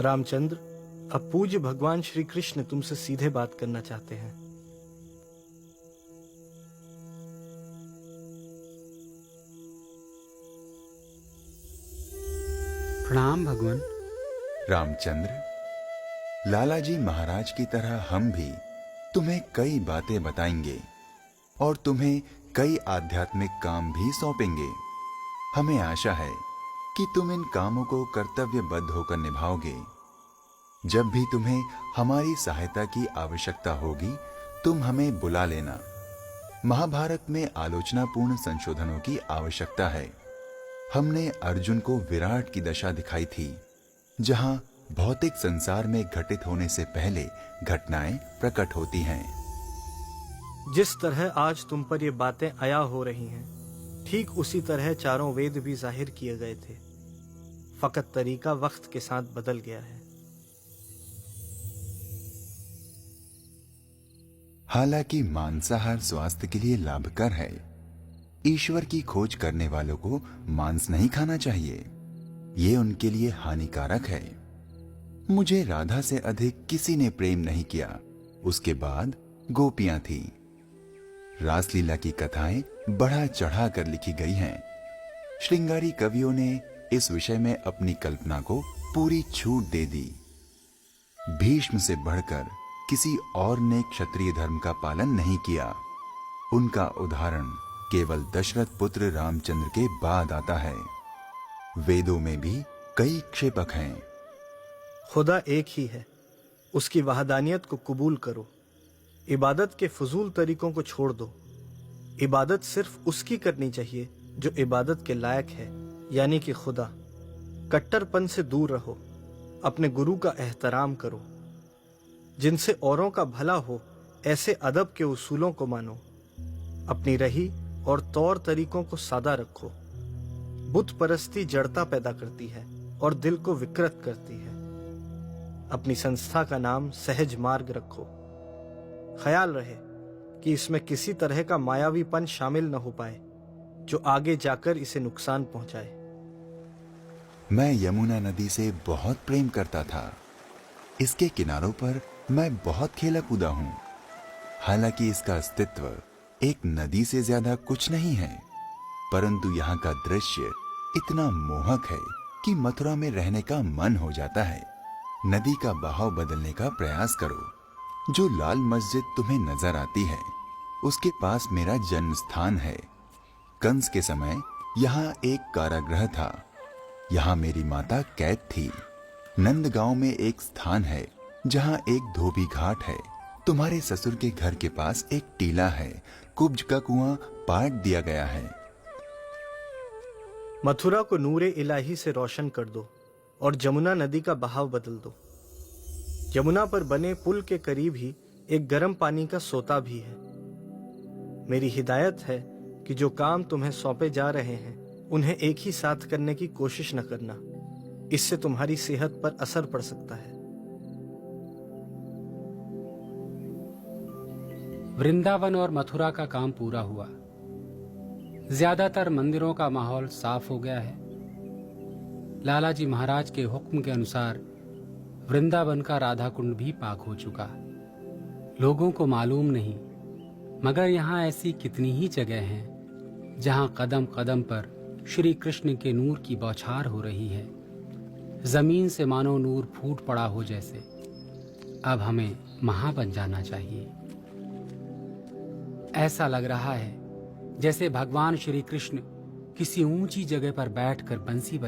रामचंद्र, अब पूज्य भगवान श्री कृष्ण तुमसे सीधे बात करना चाहते हैं। प्रणाम भगवान। रामचंद्र, लाला जी महाराज की तरह हम भी तुम्हें कई बातें बताएंगे और तुम्हें कई आध्यात्मिक काम भी सौंपेंगे। हमें आशा है कि तुम इन कामों को कर्तव्यबद्ध होकर निभाओगे। जब भी तुम्हें हमारी सहायता की आवश्यकता होगी, तुम हमें बुला लेना। महाभारत में आलोचनापूर्ण संशोधनों की आवश्यकता है। हमने अर्जुन को विराट की दशा दिखाई थी, जहां भौतिक संसार में घटित होने से पहले घटनाएं प्रकट होती हैं। जिस तरह आज तुम पर ये बातें आया हो रही हैं, ठीक उसी तरह चारों वेद भी जाहिर किए गए थे। फकत तरीका वक्त के साथ बदल गया है। हालांकि मांसाहार स्वास्थ्य के लिए लाभकर है। ईश्वर की खोज करने वालों को मांस नहीं खाना चाहिए, ये उनके लिए हानिकारक है। मुझे राधा से अधिक किसी ने प्रेम नहीं किया। उसके बाद गोपियां थीं। रासलीला की कथाएं बढ़ा चढ़ा कर लिखी गई हैं। श्रृंगारी कवियों ने इस विषय में अपनी कल्पना को पूरी छूट दे दी। भीष्म से बढ़कर किसी और ने क्षत्रिय धर्म का पालन नहीं किया। उनका उदाहरण केवल दशरथ पुत्र रामचंद्र के बाद आता है। वेदों में भी कई क्षेपक हैं। खुदा एक ही है, उसकी वहदानियत को कबूल करो। इबादत के फजूल तरीकों को छोड़ दो। इबादत सिर्फ उसकी करनी चाहिए जो इबादत के लायक है, यानी कि खुदा। कट्टरपन से दूर रहो। अपने गुरु का एहतराम करो। जिनसे औरों का भला हो, ऐसे अदब के उसूलों को मानो। अपनी रही और तौर तरीकों को सादा रखो। बुत परस्ती जड़ता पैदा करती है और दिल को विकृत करती है। अपनी संस्था का नाम सहज मार्ग रखो। ख्याल रहे कि इसमें किसी तरह का मायावीपन शामिल न हो पाए जो आगे जाकर इसे नुकसान पहुंचाए। मैं यमुना नदी से बहुत प्रेम करता था। इसके किनारों पर मैं बहुत खेला कूदा हूं। हालांकि इसका अस्तित्व एक नदी से ज्यादा कुछ नहीं है, परंतु यहाँ का दृश्य इतना मोहक है कि मथुरा में रहने का मन हो जाता है। नदी का बहाव बदलने का प्रयास करो। जो लाल मस्जिद तुम्हें नजर आती है, उसके पास मेरा जन्म स्थान है। कंस के समय यहाँ एक कारागृह था। यहाँ मेरी माता कैद थी। नंदगांव में एक स्थान है जहाँ एक धोबी घाट है। तुम्हारे ससुर के घर के पास एक टीला है। कुब्ज का कुआं पाट दिया गया है। मथुरा को नूरे इलाही से रोशन कर दो और जमुना नदी का बहाव बदल दो। यमुना पर बने पुल के करीब ही एक गर्म पानी का सोता भी है। मेरी हिदायत है कि जो काम तुम्हें सौंपे जा रहे हैं, उन्हें एक ही साथ करने की कोशिश न करना। इससे तुम्हारी सेहत पर असर पड़ सकता है। वृंदावन और मथुरा का काम पूरा हुआ। ज्यादातर मंदिरों का माहौल साफ हो गया है। लाला जी महाराज के हुक्म के अनुसार वृंदावन का राधा कुंड भी पाक हो चुका। लोगों को मालूम नहीं, मगर यहाँ ऐसी कितनी ही जगह हैं जहाँ कदम कदम पर श्री कृष्ण के नूर की बौछार हो रही है। जमीन से मानो नूर फूट पड़ा हो जैसे। अब हमें महां बन जाना चाहिए। ऐसा लग रहा है जैसे भगवान श्री कृष्ण किसी ऊंची जगह पर बैठकर बंसी